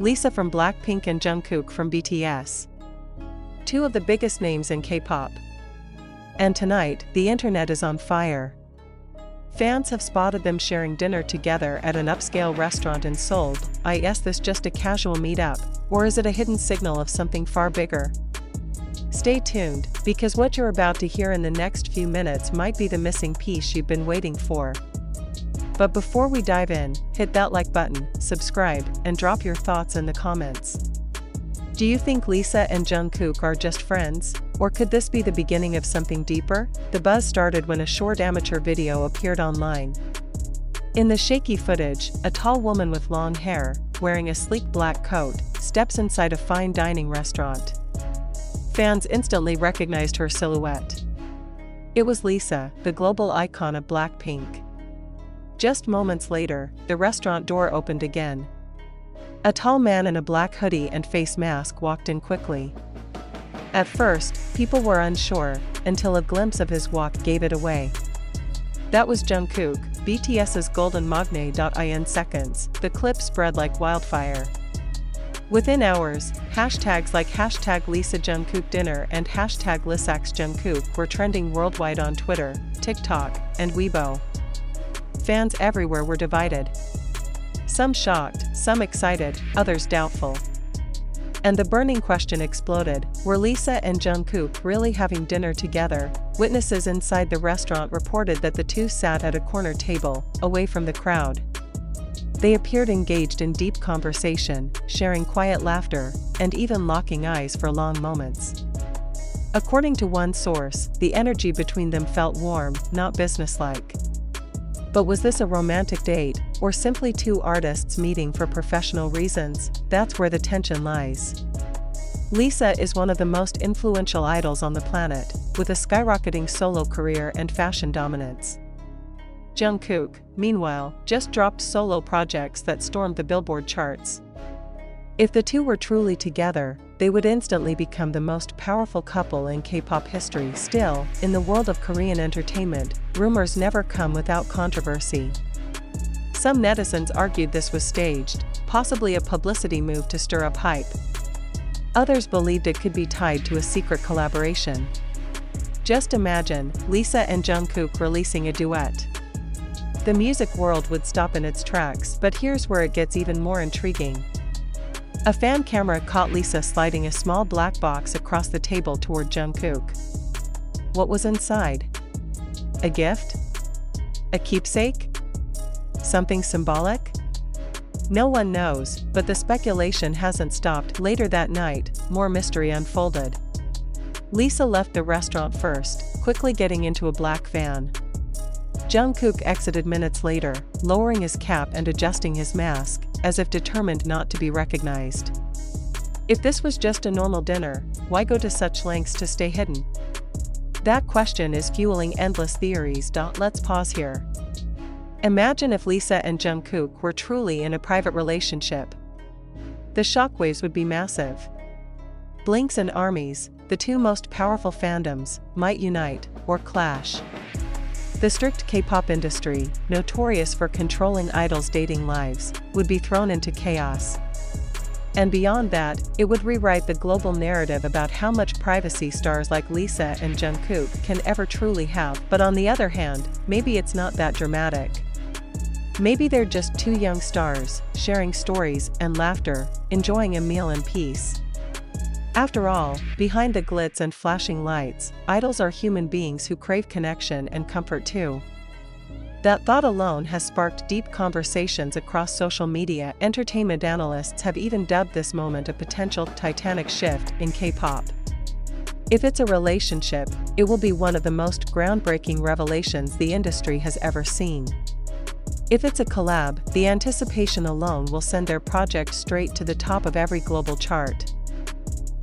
Lisa from BLACKPINK and Jungkook from BTS. Two of the biggest names in K-pop. And tonight, the internet is on fire. Fans have spotted them sharing dinner together at an upscale restaurant in Seoul. Is this just a casual meetup, or is it a hidden signal of something far bigger? Stay tuned, because what you're about to hear in the next few minutes might be the missing piece you've been waiting for. But before we dive in, hit that like button, subscribe, and drop your thoughts in the comments. Do you think Lisa and Jungkook are just friends, or could this be the beginning of something deeper? The buzz started when a short amateur video appeared online. In the shaky footage, a tall woman with long hair, wearing a sleek black coat, steps inside a fine dining restaurant. Fans instantly recognized her silhouette. It was Lisa, the global icon of BLACKPINK. Just moments later, the restaurant door opened again. A tall man in a black hoodie and face mask walked in quickly. At first, people were unsure, until a glimpse of his walk gave it away. That was Jungkook, BTS's golden magne. In seconds, the clip spread like wildfire. Within hours, hashtags like #Lisa Jungkook dinner and #Lisax Jungkook were trending worldwide on Twitter, TikTok, and Weibo. Fans everywhere were divided. Some shocked, some excited, others doubtful. And the burning question exploded: were Lisa and Jungkook really having dinner together? Witnesses inside the restaurant reported that the two sat at a corner table, away from the crowd. They appeared engaged in deep conversation, sharing quiet laughter, and even locking eyes for long moments. According to one source, the energy between them felt warm, not businesslike. But was this a romantic date, or simply two artists meeting for professional reasons? That's where the tension lies. Lisa is one of the most influential idols on the planet, with a skyrocketing solo career and fashion dominance. Jungkook, meanwhile, just dropped solo projects that stormed the Billboard charts. If the two were truly together, they would instantly become the most powerful couple in K-pop history. Still, in the world of Korean entertainment, rumors never come without controversy. Some netizens argued this was staged, possibly a publicity move to stir up hype. Others believed it could be tied to a secret collaboration. Just imagine, Lisa and Jungkook releasing a duet. The music world would stop in its tracks, but here's where it gets even more intriguing. A fan camera caught Lisa sliding a small black box across the table toward Jungkook. What was inside? A gift? A keepsake? Something symbolic? No one knows, but the speculation hasn't stopped. Later that night, more mystery unfolded. Lisa left the restaurant first, quickly getting into a black van. Jungkook exited minutes later, lowering his cap and adjusting his mask, as if determined not to be recognized. If this was just a normal dinner, why go to such lengths to stay hidden? That question is fueling endless theories. Let's pause here. Imagine if Lisa and Jungkook were truly in a private relationship. The shockwaves would be massive. Blinks and armies, the two most powerful fandoms, might unite, or clash. The strict K-pop industry, notorious for controlling idols' dating lives, would be thrown into chaos. And beyond that, it would rewrite the global narrative about how much privacy stars like Lisa and Jungkook can ever truly have. But on the other hand, maybe it's not that dramatic. Maybe they're just two young stars, sharing stories and laughter, enjoying a meal in peace. After all, behind the glitz and flashing lights, idols are human beings who crave connection and comfort too. That thought alone has sparked deep conversations across social media. Entertainment analysts have even dubbed this moment a potential Titanic shift in K-pop. If it's a relationship, it will be one of the most groundbreaking revelations the industry has ever seen. If it's a collab, the anticipation alone will send their project straight to the top of every global chart.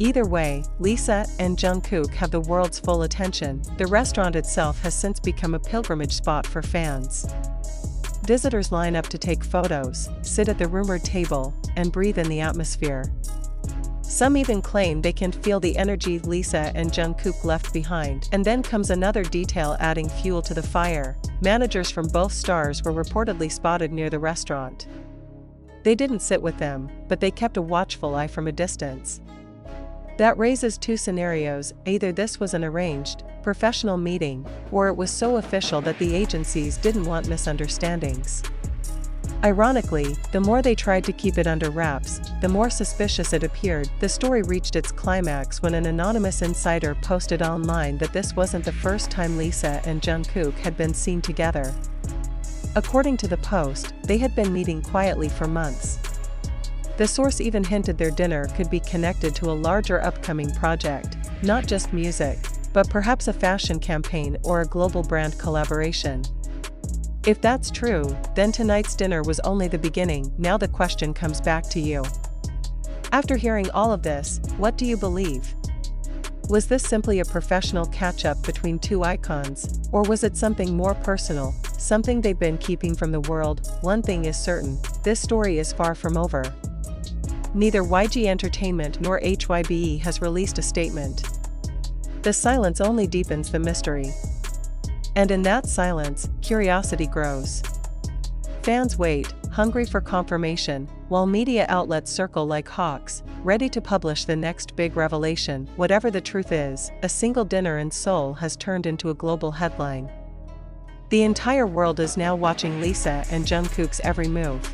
Either way, Lisa and Jungkook have the world's full attention. The restaurant itself has since become a pilgrimage spot for fans. Visitors line up to take photos, sit at the rumored table, and breathe in the atmosphere. Some even claim they can feel the energy Lisa and Jungkook left behind. And then comes another detail adding fuel to the fire. Managers from both stars were reportedly spotted near the restaurant. They didn't sit with them, but they kept a watchful eye from a distance. That raises two scenarios: either this was an arranged, professional meeting, or it was so official that the agencies didn't want misunderstandings. Ironically, the more they tried to keep it under wraps, the more suspicious it appeared. The story reached its climax when an anonymous insider posted online that this wasn't the first time Lisa and Jungkook had been seen together. According to the post, they had been meeting quietly for months. The source even hinted their dinner could be connected to a larger upcoming project, not just music, but perhaps a fashion campaign or a global brand collaboration. If that's true, then tonight's dinner was only the beginning. Now the question comes back to you. After hearing all of this, what do you believe? Was this simply a professional catch-up between two icons, or was it something more personal, something they've been keeping from the world? One thing is certain: this story is far from over. Neither YG Entertainment nor HYBE has released a statement. The silence only deepens the mystery. And in that silence, curiosity grows. Fans wait, hungry for confirmation, while media outlets circle like hawks, ready to publish the next big revelation. Whatever the truth is, a single dinner in Seoul has turned into a global headline. The entire world is now watching Lisa and Jungkook's every move.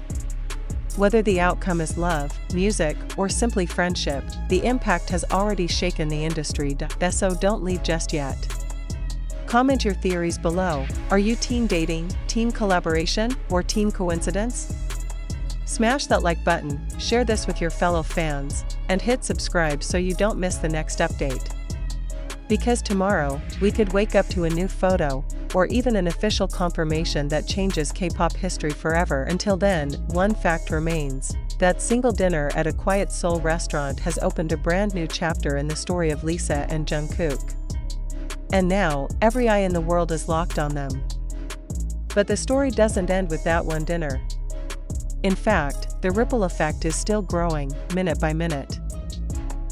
Whether the outcome is love, music, or simply friendship, the impact has already shaken the industry. So don't leave just yet. Comment your theories below. Are you team dating, team collaboration, or team coincidence? Smash that like button, share this with your fellow fans, and hit subscribe so you don't miss the next update. Because tomorrow, we could wake up to a new photo, or even an official confirmation that changes K-pop history forever. Until then, one fact remains: that single dinner at a quiet Seoul restaurant has opened a brand new chapter in the story of Lisa and Jungkook. And now, every eye in the world is locked on them. But the story doesn't end with that one dinner. In fact, the ripple effect is still growing, minute by minute.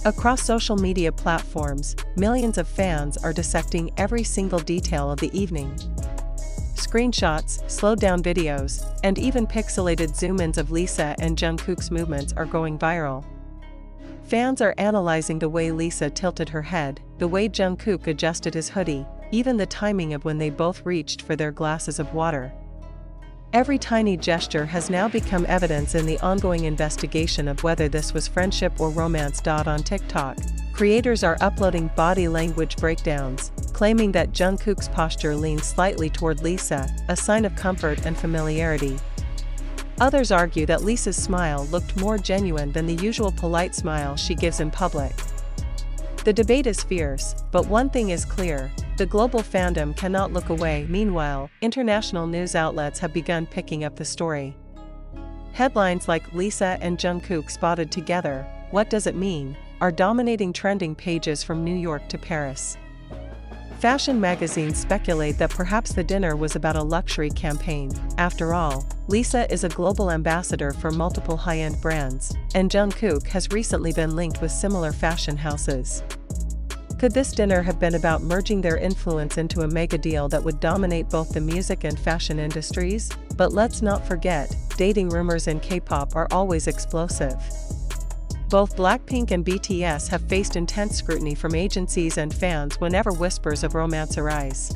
Across social media platforms, millions of fans are dissecting every single detail of the evening. Screenshots, slowed-down videos, and even pixelated zoom-ins of Lisa and Jungkook's movements are going viral. Fans are analyzing the way Lisa tilted her head, the way Jungkook adjusted his hoodie, even the timing of when they both reached for their glasses of water. Every tiny gesture has now become evidence in the ongoing investigation of whether this was friendship or romance. On TikTok, creators are uploading body language breakdowns, claiming that Jungkook's posture leans slightly toward Lisa, a sign of comfort and familiarity. Others argue that Lisa's smile looked more genuine than the usual polite smile she gives in public. The debate is fierce, but one thing is clear: the global fandom cannot look away. Meanwhile, international news outlets have begun picking up the story. Headlines like "Lisa and Jungkook spotted together, what does it mean?" are dominating trending pages from New York to Paris. Fashion magazines speculate that perhaps the dinner was about a luxury campaign. After all, Lisa is a global ambassador for multiple high-end brands, and Jungkook has recently been linked with similar fashion houses. Could this dinner have been about merging their influence into a mega deal that would dominate both the music and fashion industries? But let's not forget, dating rumors in K-pop are always explosive. Both BLACKPINK and BTS have faced intense scrutiny from agencies and fans whenever whispers of romance arise.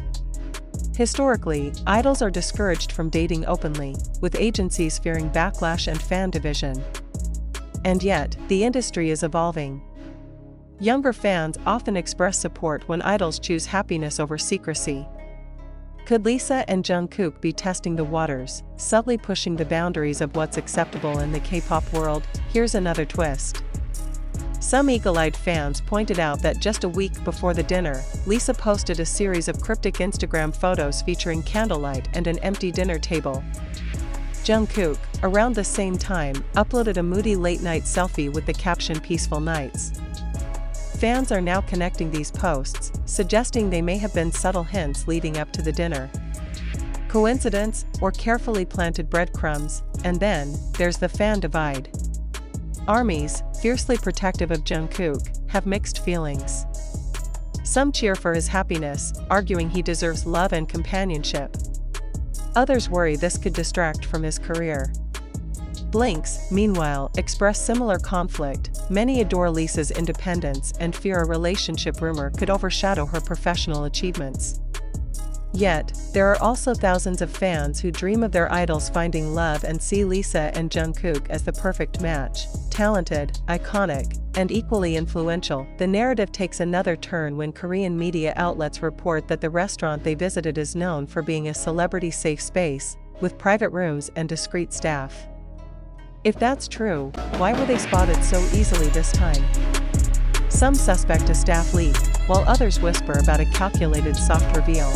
Historically, idols are discouraged from dating openly, with agencies fearing backlash and fan division. And yet, the industry is evolving. Younger fans often express support when idols choose happiness over secrecy. Could Lisa and Jungkook be testing the waters, subtly pushing the boundaries of what's acceptable in the K-pop world? Here's another twist. Some eagle-eyed fans pointed out that just a week before the dinner, Lisa posted a series of cryptic Instagram photos featuring candlelight and an empty dinner table. Jungkook, around the same time, uploaded a moody late-night selfie with the caption "Peaceful Nights." Fans are now connecting these posts, suggesting they may have been subtle hints leading up to the dinner. Coincidence, or carefully planted breadcrumbs? And then, there's the fan divide. Armies, fiercely protective of Jungkook, have mixed feelings. Some cheer for his happiness, arguing he deserves love and companionship. Others worry this could distract from his career. Blinks, meanwhile, express similar conflict. Many adore Lisa's independence and fear a relationship rumor could overshadow her professional achievements. Yet, there are also thousands of fans who dream of their idols finding love and see Lisa and Jungkook as the perfect match. Talented, iconic, and equally influential, the narrative takes another turn when Korean media outlets report that the restaurant they visited is known for being a celebrity-safe space, with private rooms and discreet staff. If that's true, why were they spotted so easily this time? Some suspect a staff leak, while others whisper about a calculated soft reveal.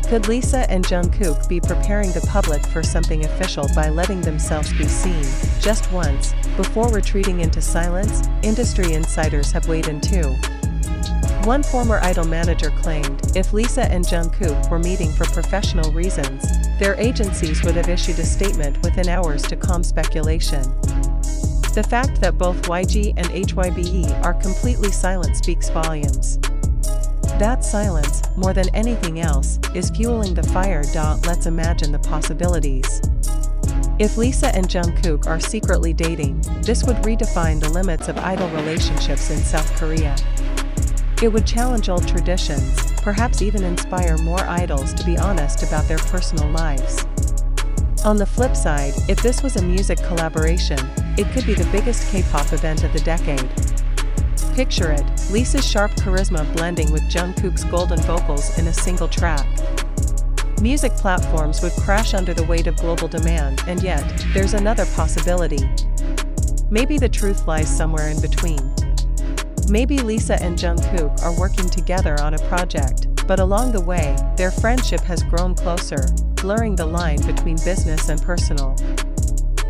Could Lisa and Jungkook be preparing the public for something official by letting themselves be seen, just once, before retreating into silence? Industry insiders have weighed in too. One former idol manager claimed, if Lisa and Jungkook were meeting for professional reasons, their agencies would have issued a statement within hours to calm speculation. The fact that both YG and HYBE are completely silent speaks volumes. That silence, more than anything else, is fueling the fire. Let's imagine the possibilities. If Lisa and Jungkook are secretly dating, this would redefine the limits of idol relationships in South Korea. It would challenge old traditions, perhaps even inspire more idols to be honest about their personal lives. On the flip side, if this was a music collaboration, it could be the biggest K-pop event of the decade. Picture it, Lisa's sharp charisma blending with Jungkook's golden vocals in a single track. Music platforms would crash under the weight of global demand, and yet, there's another possibility. Maybe the truth lies somewhere in between. Maybe Lisa and Jungkook are working together on a project, but along the way, their friendship has grown closer, blurring the line between business and personal.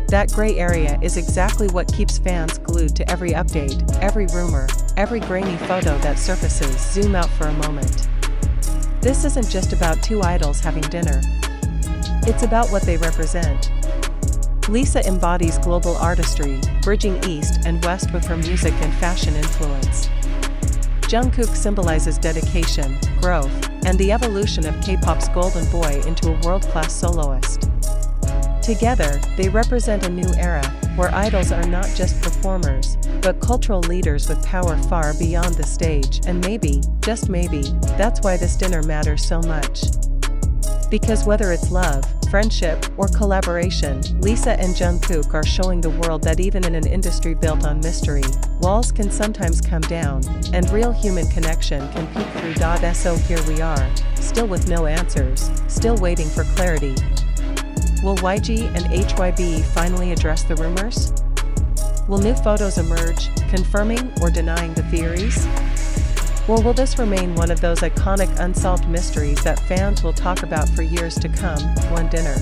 That gray area is exactly what keeps fans glued to every update, every rumor, every grainy photo that surfaces. Zoom out for a moment. This isn't just about two idols having dinner. It's about what they represent. Lisa embodies global artistry, bridging East and West with her music and fashion influence. Jungkook symbolizes dedication, growth, and the evolution of K-pop's golden boy into a world-class soloist. Together, they represent a new era, where idols are not just performers, but cultural leaders with power far beyond the stage. And maybe, just maybe, that's why this dinner matters so much. Because whether it's love, friendship, or collaboration, Lisa and Jungkook are showing the world that even in an industry built on mystery, walls can sometimes come down, and real human connection can peek through. So here we are, still with no answers, still waiting for clarity. Will YG and HYBE finally address the rumors? Will new photos emerge, confirming or denying the theories? Or will this remain one of those iconic unsolved mysteries that fans will talk about for years to come? One dinner,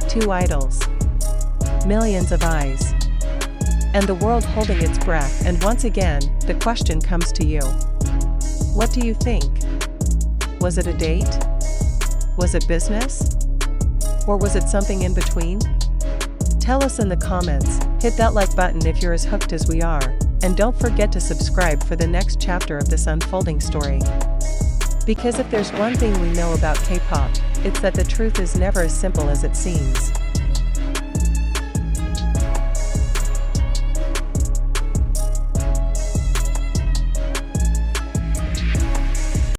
two idols, millions of eyes, and the world holding its breath. And once again, the question comes to you. What do you think? Was it a date? Was it business? Or was it something in between? Tell us in the comments, hit that like button if you're as hooked as we are, and don't forget to subscribe for the next chapter of this unfolding story. Because if there's one thing we know about K-pop, it's that the truth is never as simple as it seems.